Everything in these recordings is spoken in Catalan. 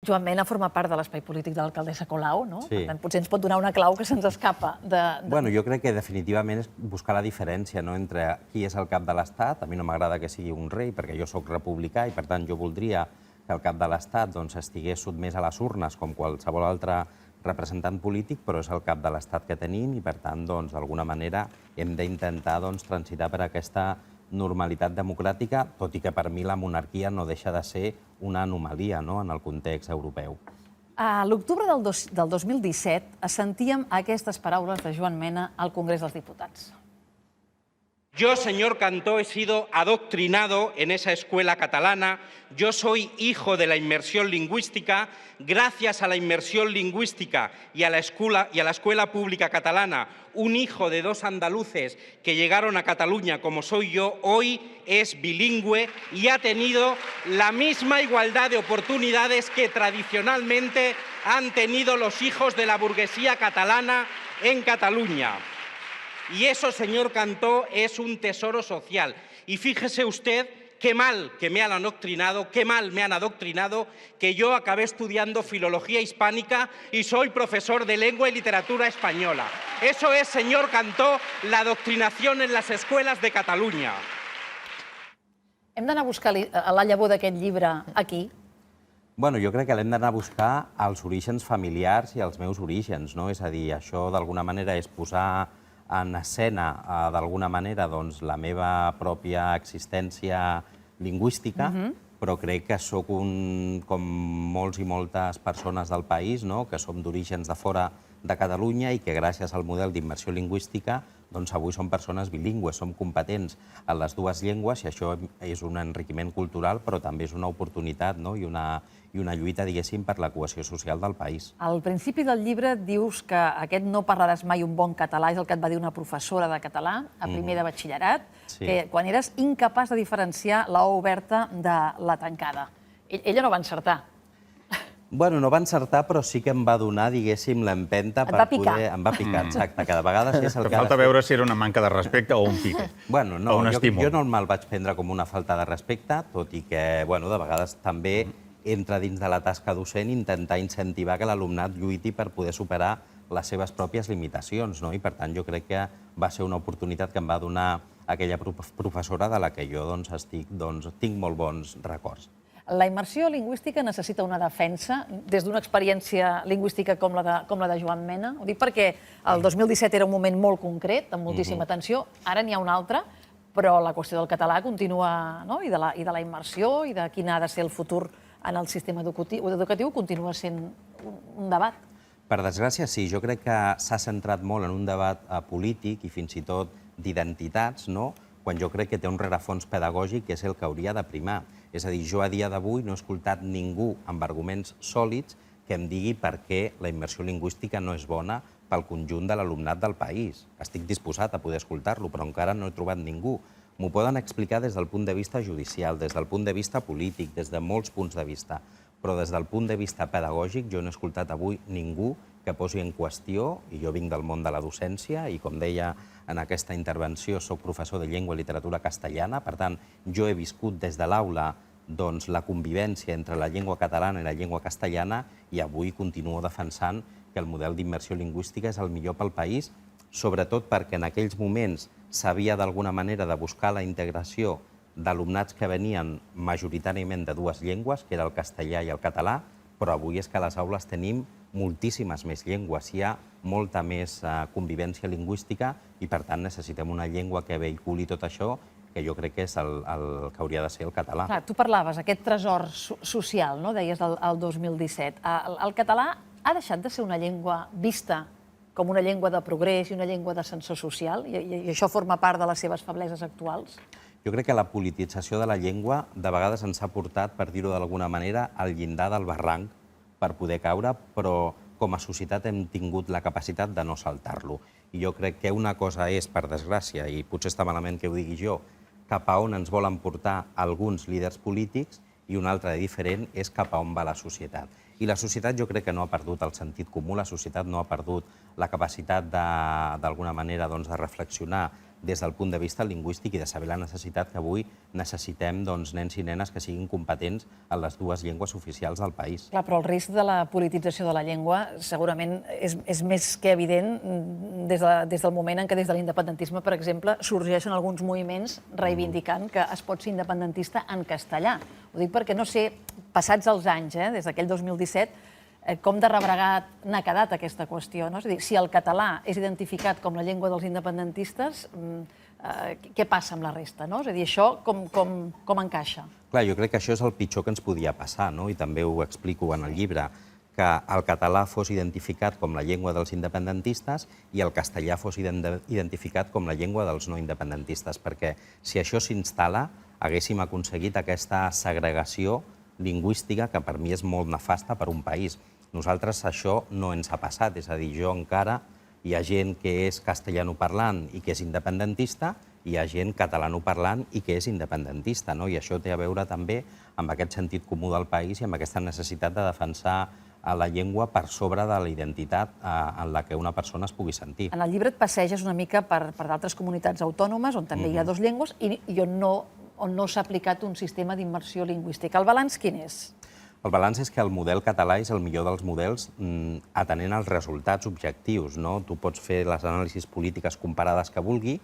Joan Mena forma part de l'espai polític de l'alcaldessa Colau, no? Sí. Per tant, potser ens pot donar una clau que se'ns escapa de... Bueno, jo crec que definitivament és buscar la diferència entre qui és el cap de l'Estat. A mi no m'agrada que sigui un rei, perquè jo sóc republicà i, per tant, jo voldria que el cap de l'Estat estigués sotmès a les urnes com qualsevol altre representant polític, però és el cap de l'Estat que tenim i, per tant, d'alguna manera hem d'intentar transitar per aquesta normalitat democràtica, tot i que per mi la monarquia no deixa de ser una anomalia en el context europeu. A l'octubre del 2017 sentíem aquestes paraules de Joan Mena al Congrés dels Diputats. Yo, señor Cantó, he sido adoctrinado en esa escuela catalana. Yo soy hijo de la inmersión lingüística. Gracias a la inmersión lingüística y a la escuela pública catalana, un hijo de dos andaluces que llegaron a Cataluña como soy yo, hoy es bilingüe y ha tenido la misma igualdad de oportunidades que tradicionalmente han tenido los hijos de la burguesía catalana en Cataluña. Y eso, señor Cantó, es un tesoro social. Y fíjese usted qué mal que me han adoctrinado, qué mal me han adoctrinado, que yo acabé estudiando filología hispánica y soy profesor de lengua y literatura española. Eso es, señor Cantó, la adoctrinación en las escuelas de Catalunya. Hem d'anar a buscar la llavor d'aquest llibre aquí? Bueno, jo crec que l'hem d'anar a buscar als orígens familiars i als meus orígens, no? És a dir, això d'alguna manera és posar en escena, d'alguna manera, la meva pròpia existència lingüística, però crec que sóc com molts i moltes persones del país, que som d'orígens de fora de Catalunya i que gràcies al model d'immersió lingüística avui som persones bilingües, som competents en les dues llengües i això és un enriquiment cultural, però també és una oportunitat i una lluita, diguéssim, per la cohesió social del país. Al principi del llibre dius que aquest no parlaràs mai un bon català és el que et va dir una professora de català a primer de batxillerat, que quan eres incapaç de diferenciar la O oberta de la tancada. Ella no va encertar. Bueno, no va encertar, però sí que em va donar, diguéssim, l'empenta per poder... Em va picar, exacte, que de vegades és el que... Però falta veure si era una manca de respecte o un pique. Bueno, no, o un estímul. Jo no me'l vaig prendre com una falta de respecte, tot i que, bueno, de vegades també entra dins de la tasca docent intentar incentivar que l'alumnat lluiti per poder superar les seves pròpies limitacions, no? I, per tant, jo crec que va ser una oportunitat que em va donar aquella professora de la que jo tinc molt bons records. La immersió lingüística necessita una defensa des d'una experiència lingüística com la de Joan Mena? Ho dic perquè el 2017 era un moment molt concret, amb moltíssima tensió, ara n'hi ha un altre, però la qüestió del català continua, i de la immersió, i de quin ha de ser el futur en el sistema educatiu, continua sent un debat. Per desgràcia, sí. Jo crec que s'ha centrat molt en un debat polític i fins i tot d'identitats, quan jo crec que té un rerefons pedagògic que és el que hauria de primar. És a dir, jo a dia d'avui no he escoltat ningú amb arguments sòlids que em digui per què la immersió lingüística no és bona pel conjunt de l'alumnat del país. Estic disposat a poder escoltar-lo, però encara no he trobat ningú. M'ho poden explicar des del punt de vista judicial, des del punt de vista polític, des de molts punts de vista, però des del punt de vista pedagògic jo no he escoltat avui ningú que posi en qüestió, i jo vinc del món de la docència i, com deia en aquesta intervenció, soc professor de llengua i literatura castellana, per tant, jo he viscut des de l'aula la convivència entre la llengua catalana i la llengua castellana i avui continuo defensant que el model d'immersió lingüística és el millor pel país, sobretot perquè en aquells moments s'havia d'alguna manera de buscar la integració d'alumnats que venien majoritàriament de dues llengües, que era el castellà i el català, però avui és que a les aules tenim moltíssimes més llengües, hi ha molta més convivència lingüística i, per tant, necessitem una llengua que vehiculi tot això, que jo crec que és el que hauria de ser el català. Clar, tu parlaves, aquest tresor social, deies, el 2017. El català ha deixat de ser una llengua vista com una llengua de progrés i una llengua d'ascensor social? I això forma part de les seves febleses actuals? Jo crec que la politització de la llengua de vegades ens ha portat, per dir-ho d'alguna manera, al llindar del barranc per poder caure, però com a societat hem tingut la capacitat de no saltar-lo. I jo crec que una cosa és, per desgràcia, i potser està malament que ho digui jo, cap a on ens volen portar alguns líders polítics i una altra de diferent és cap a on va la societat. I la societat jo crec que no ha perdut el sentit comú, la societat no ha perdut la capacitat d'alguna manera de reflexionar des del punt de vista lingüístic i de saber la necessitat que avui necessitem nens i nenes que siguin competents en les dues llengües oficials del país. Clar, però el risc de la politització de la llengua segurament és més que evident des del moment en què des de l'independentisme, per exemple, sorgeixen alguns moviments reivindicant que es pot ser independentista en castellà. Ho dic perquè no sé, passats els anys, des d'aquell 2017, com de rebregat n'ha quedat aquesta qüestió. És a dir, si el català és identificat com la llengua dels independentistes, què passa amb la resta? És a dir, això com encaixa? Clar, jo crec que això és el pitjor que ens podia passar, i també ho explico en el llibre, que el català fos identificat com la llengua dels independentistes i el castellà fos identificat com la llengua dels no independentistes, perquè si això s'instal·la, haguéssim aconseguit aquesta segregació lingüística que per mi és molt nefasta per un país. Nosaltres això no ens ha passat, és a dir, jo encara hi ha gent que és castellanoparlant i que és independentista, i hi ha gent catalanoparlant i que és independentista, i això té a veure també amb aquest sentit comú del país i amb aquesta necessitat de defensar la llengua per sobre de la identitat en la que una persona es pugui sentir. En el llibre et passeges una mica per d'altres comunitats autònomes on també hi ha dues llengües i on no s'ha aplicat un sistema d'immersió lingüística. El balanç quin és? El balanç és que el model català és el millor dels models atenent als resultats objectius. Tu pots fer les anàlisis polítiques comparades que vulgui,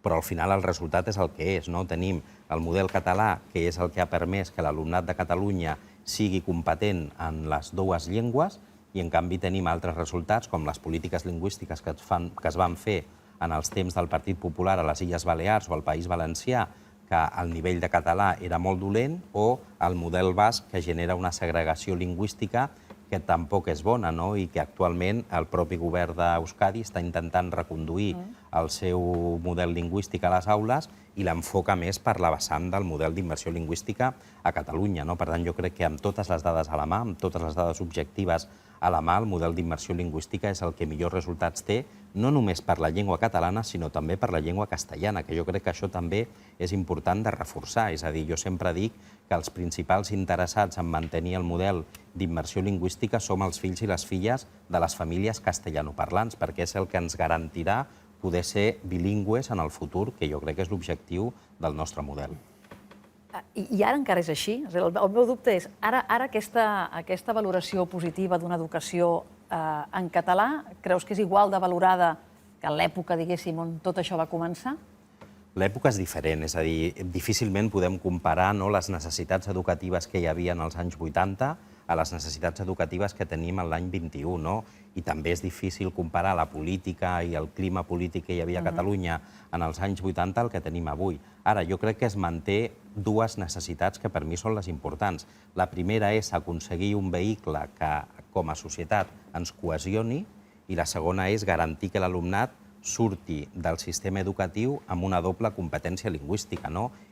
però al final el resultat és el que és. Tenim el model català, que és el que ha permès que l'alumnat de Catalunya sigui competent en les dues llengües, i en canvi tenim altres resultats, com les polítiques lingüístiques que es van fer en els temps del Partit Popular a les Illes Balears o al País Valencià, que el nivell de català era molt dolent, o el model basc, que genera una segregació lingüística que tampoc és bona, i que actualment el propi govern d'Euskadi està intentant reconduir el seu model lingüístic a les aules i l'enfoca més per la vessant del model d'immersió lingüística a Catalunya. Per tant, jo crec que amb totes les dades a la mà, amb totes les dades objectives a la mà, el model d'immersió lingüística és el que millors resultats té, no només per la llengua catalana, sinó també per la llengua castellana, que jo crec que això també és important de reforçar. És a dir, jo sempre dic que els principals interessats en mantenir el model d'immersió lingüística som els fills i les filles de les famílies castellanoparlants, perquè és el que ens garantirà poder ser bilingües en el futur, que jo crec que és l'objectiu del nostre model. I ara encara és així? El meu dubte és, ara aquesta valoració positiva d'una educació en català, creus que és igual de valorada que en l'època, diguéssim, on tot això va començar? L'època és diferent, és a dir, difícilment podem comparar les necessitats educatives que hi havia en els anys 80 a les necessitats educatives que tenim l'any 21, i també és difícil comparar la política i el clima polític que hi havia a Catalunya en els anys 80 al que tenim avui. Ara, jo crec que es manté dues necessitats que per mi són les importants. La primera és aconseguir un vehicle que, com a societat, ens cohesioni, i la segona és garantir que l'alumnat surti del sistema educatiu amb una doble competència lingüística,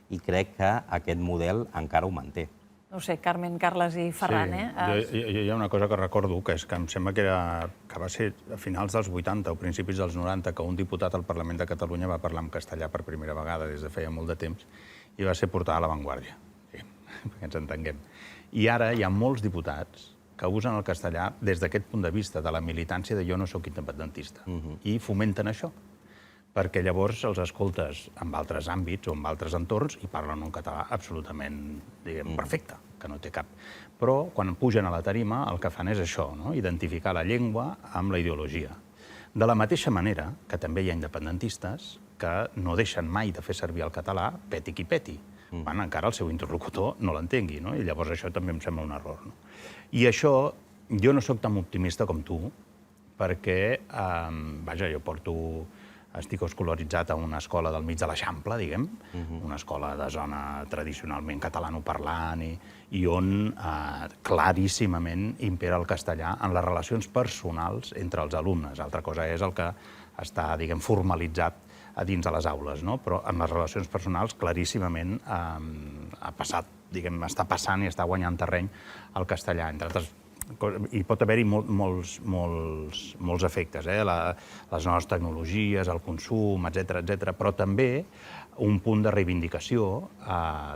i crec que aquest model encara ho manté. No ho sé, Carmen, Carles i Ferran, Hi ha una cosa que recordo, que és que em sembla que va ser a finals dels 80 o principis dels 90 que un diputat al Parlament de Catalunya va parlar en castellà per primera vegada des de feia molt de temps i va ser portada a La Vanguardia, perquè ens entenguem. I ara hi ha molts diputats que usen el castellà des d'aquest punt de vista, de la militància de jo no sóc independentista, i fomenten això, perquè llavors els escoltes en altres àmbits o en altres entorns i parlen un català absolutament, diguem, perfecte, que no té cap. Però quan pugen a la tarima el que fan és això, identificar la llengua amb la ideologia. De la mateixa manera que també hi ha independentistes que no deixen mai de fer servir el català peti qui peti, quan encara el seu interlocutor no l'entengui, i llavors això també em sembla un error. I això, jo no sóc tan optimista com tu, perquè, vaja, jo estic escolaritzat a una escola del mig de l'Eixample, diguem, una escola de zona tradicionalment catalanoparlant i on claríssimament impera el castellà en les relacions personals entre els alumnes. Altra cosa és el que està, diguem, formalitzat a dins de les aules, però en les relacions personals claríssimament ha passat, diguem, està passant i està guanyant terreny el castellà, entre altres. I pot haver-hi molts efectes, les noves tecnologies, el consum, etc., però també un punt de reivindicació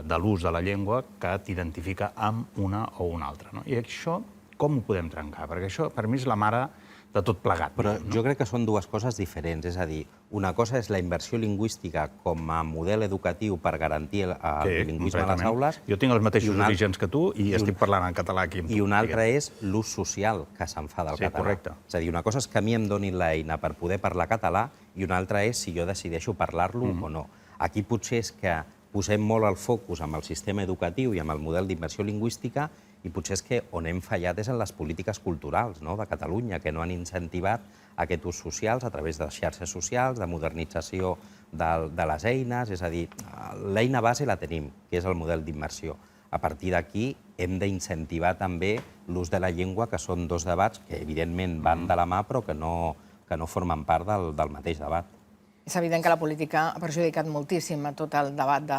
de l'ús de la llengua que t'identifica amb una o una altra. I això com ho podem trencar? Perquè això, per mi, és la mare de tot plegat. Però jo crec que són dues coses diferents. És a dir, una cosa és la immersió lingüística com a model educatiu per garantir el bilingüisme a les aules. Jo tinc els mateixos orígens que tu i estic parlant en català aquí amb tu. I una altra és l'ús social que se'n fa del català. Correcte. És a dir, una cosa és que a mi em donin l'eina per poder parlar català i una altra és si jo decideixo parlar-lo o no. Aquí potser és que posem molt el focus amb el sistema educatiu i amb el model d'immersió lingüística i potser és que on hem fallat és en les polítiques culturals de Catalunya, que no han incentivat aquest ús social a través de les xarxes socials, de modernització de les eines. És a dir, l'eina base la tenim, que és el model d'immersió. A partir d'aquí hem d'incentivar també l'ús de la llengua, que són dos debats que evidentment van de la mà però que no formen part del mateix debat. És evident que la política ha perjudicat moltíssim a tot el debat de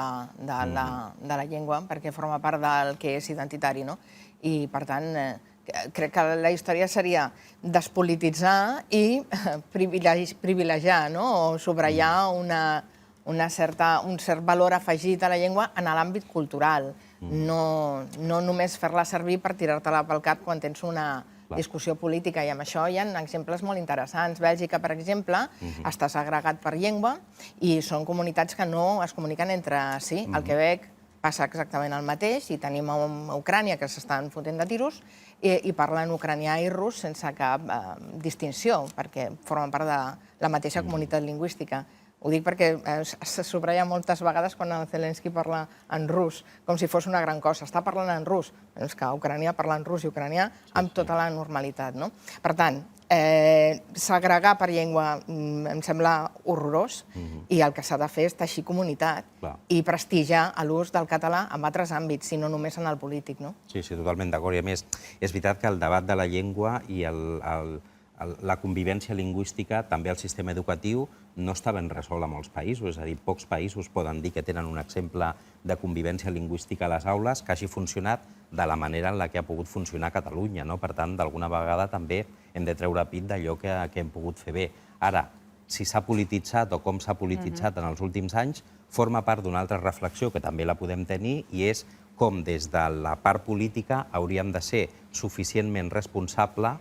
la llengua, perquè forma part del que és identitari, no? I, per tant, crec que la història seria despolititzar i privilegiar, o subratllar un cert valor afegit a la llengua en l'àmbit cultural. No només fer-la servir per tirar-te-la pel cap quan tens una discussió política, i amb això hi ha exemples molt interessants. Bèlgica, per exemple, està segregat per llengua i són comunitats que no es comuniquen entre si. Al Quebec passa exactament el mateix i tenim a Ucrània que s'estan fotent de tiros i parlen ucranià i rus sense cap distinció, perquè formen part de la mateixa comunitat lingüística. Ho dic perquè se subratlla moltes vegades quan el Zelensky parla en rus, com si fos una gran cosa. Està parlant en rus, és que a Ucrània parla en rus i ucranià amb tota la normalitat. Per tant, segregar per llengua em sembla horrorós i el que s'ha de fer és teixir comunitat i prestigiar l'ús del català en altres àmbits, i no només en el polític. Sí, totalment d'acord. I a més, és veritat que el debat de la llengua i la convivència lingüística, també el sistema educatiu, no està ben resolt a molts països. És a dir, pocs països poden dir que tenen un exemple de convivència lingüística a les aules que hagi funcionat de la manera en la que ha pogut funcionar a Catalunya. Per tant, d'alguna vegada també hem de treure pit d'allò que hem pogut fer bé. Ara, si s'ha polititzat o com s'ha polititzat en els últims anys, forma part d'una altra reflexió que també la podem tenir, i és com des de la part política hauríem de ser suficientment responsable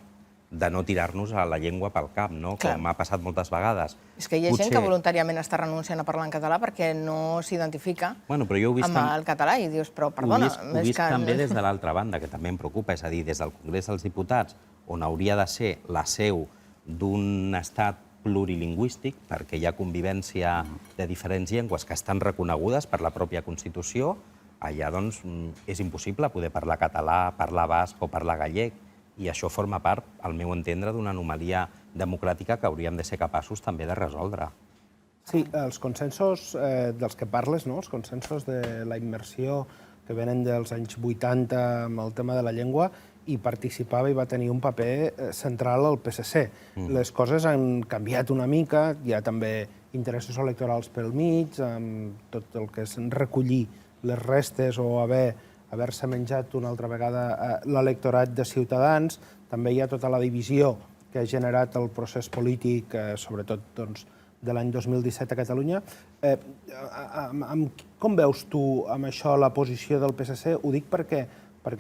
de no tirar-nos a la llengua pel cap, com ha passat moltes vegades. És que hi ha gent que voluntàriament està renunciant a parlar en català perquè no s'identifica amb el català i dius, però perdona... Ho he vist també des de l'altra banda, que també em preocupa, és a dir, des del Congrés dels Diputats, on hauria de ser la seu d'un estat plurilingüístic, perquè hi ha convivència de diferents llengües que estan reconegudes per la pròpia Constitució, allà doncs és impossible poder parlar català, parlar basc o parlar gallec, i això forma part, al meu entendre, d'una anomalia democràtica que hauríem de ser capaços també de resoldre. Sí, els consensos dels que parles, els consensos de la immersió que venen dels anys 80 amb el tema de la llengua, i participava i va tenir un paper central al PSC. Les coses han canviat una mica, hi ha també interessos electorals pel mig, amb tot el que és recollir les restes o haver-se menjat una altra vegada l'electorat de Ciutadans. També hi ha tota la divisió que ha generat el procés polític, sobretot de l'any 2017 a Catalunya. Com veus tu amb això la posició del PSC? Ho dic perquè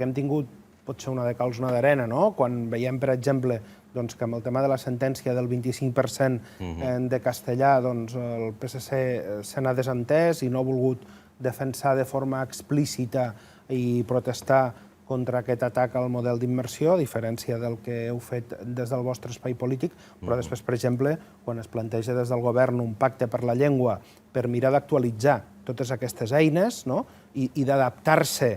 hem tingut, pot ser una de calç, una d'arena, quan veiem, per exemple, que amb el tema de la sentència del 25% de castellà el PSC se n'ha desentès i no ha volgut defensar de forma explícita i protestar contra aquest atac al model d'immersió, a diferència del que heu fet des del vostre espai polític, però després, per exemple, quan es planteja des del govern un pacte per la llengua per mirar d'actualitzar totes aquestes eines i d'adaptar-se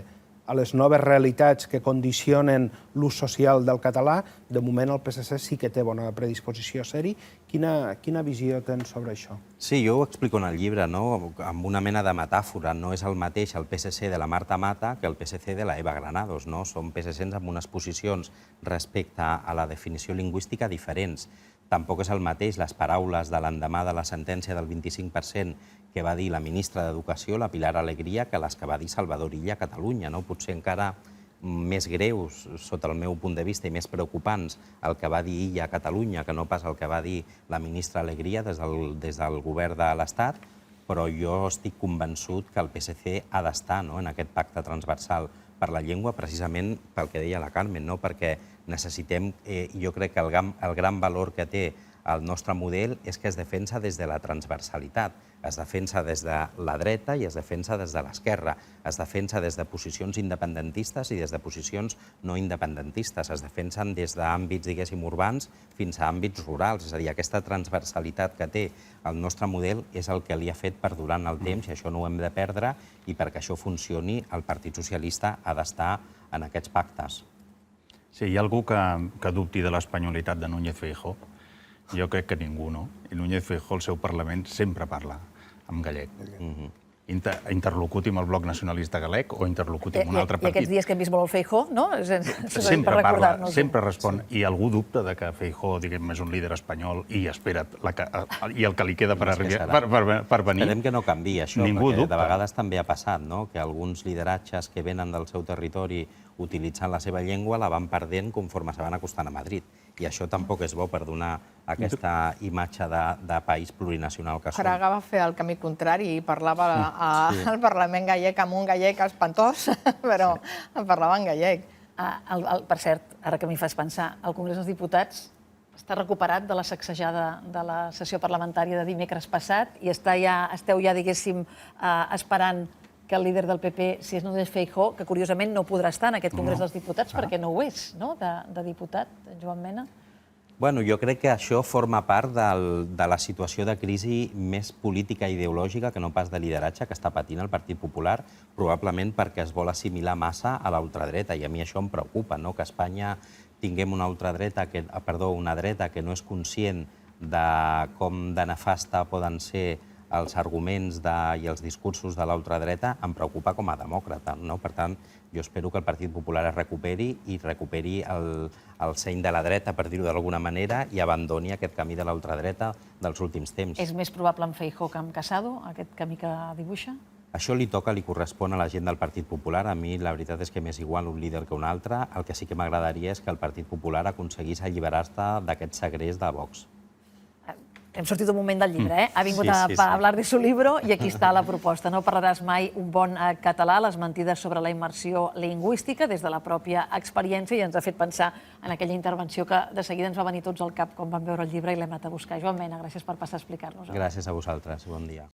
a les noves realitats que condicionen l'ús social del català, de moment el PSC sí que té bona predisposició a ser-hi. Quina visió tens sobre això? Sí, jo ho explico en el llibre, amb una mena de metàfora. No és el mateix el PSC de la Marta Mata que el PSC de la Eva Granados. Són PSCs amb unes posicions respecte a la definició lingüística diferents. Tampoc és el mateix les paraules de l'endemà de la sentència del 25% que va dir la ministra d'Educació, la Pilar Alegría, que les que va dir Salvador Illa a Catalunya. Potser encara més greus, sota el meu punt de vista, i més preocupants, el que va dir Illa a Catalunya, que no pas el que va dir la ministra Alegría des del govern de l'Estat, però jo estic convençut que el PSC ha d'estar en aquest pacte transversal per la llengua precisament pel que deia la Carmen, no? Perquè necessitem, jo crec que el gran valor que té el nostre model és que es defensa des de la transversalitat, es defensa des de la dreta i es defensa des de l'esquerra, es defensa des de posicions independentistes i des de posicions no independentistes, es defensen des d'àmbits, diguéssim, urbans fins a àmbits rurals. És a dir, aquesta transversalitat que té el nostre model és el que li ha fet perdurar en el temps i això no ho hem de perdre, i perquè això funcioni el Partit Socialista ha d'estar en aquests pactes. Sí, hi ha algú que dubti de l'espanyolitat de Núñez Feijóo? Jo crec que ningú, no? I Núñez Feijóo, al seu Parlament, sempre parla en gallec. Interlocuti amb el Bloc Nacionalista Galec o interlocuti amb un altre partit. I aquests dies que hem vist molt el Feijóo, no? Sempre parla, sempre respon. I algú dubta de que Feijóo, diguem, és un líder espanyol i espera i el que li queda per venir? Esperem que no canviï això, perquè dubta. de vegades també ha passat, no?, que alguns lideratges que venen del seu territori utilitzant la seva llengua la van perdent conforme se van acostant a Madrid. I això tampoc és bo per donar aquesta imatge de país plurinacional que som. Fraga va fer el camí contrari i parlava al Parlament gallec amb un gallec espantós, però parlava en gallec. Per cert, ara que m'hi fas pensar, el Congrés dels Diputats està recuperat de la sacsejada de la sessió parlamentària de dimecres passat i esteu ja, diguéssim, esperant que el líder del PP, si és Núñez Feijóo, que curiosament no podrà estar en aquest Congrés dels Diputats perquè no ho és, no?, de diputat, Joan Mena. Bueno, jo crec que això forma part de la situació de crisi més política i ideològica que no pas de lideratge que està patint el Partit Popular, probablement perquè es vol assimilar massa a la ultradreta, i a mi això em preocupa, no?, que a Espanya tinguem una dreta que no és conscient de com de nefasta poden ser els arguments i els discursos de l'ultradreta, em preocupa com a demòcrata, no? Per tant, jo espero que el Partit Popular es recuperi i recuperi el seny de la dreta, per dir-ho d'alguna manera, i abandoni aquest camí de l'ultradreta dels últims temps. És més probable amb Feijóo que amb Casado, aquest camí que dibuixa? Això li correspon a la gent del Partit Popular. A mi la veritat és que m'és igual un líder que un altre. El que sí que m'agradaria és que el Partit Popular aconseguís alliberar-se d'aquest segrest de Vox. Hem sortit un moment del llibre, Ha vingut a parlar de su libro i aquí està la proposta. No parlaràs mai un bon català, les mentides sobre la immersió lingüística des de la pròpia experiència, i ens ha fet pensar en aquella intervenció que de seguida ens va venir tots al cap quan vam veure el llibre i l'hem anat a buscar. Joan Mena, gràcies per passar a explicar-nos. Gràcies a vosaltres. Bon dia.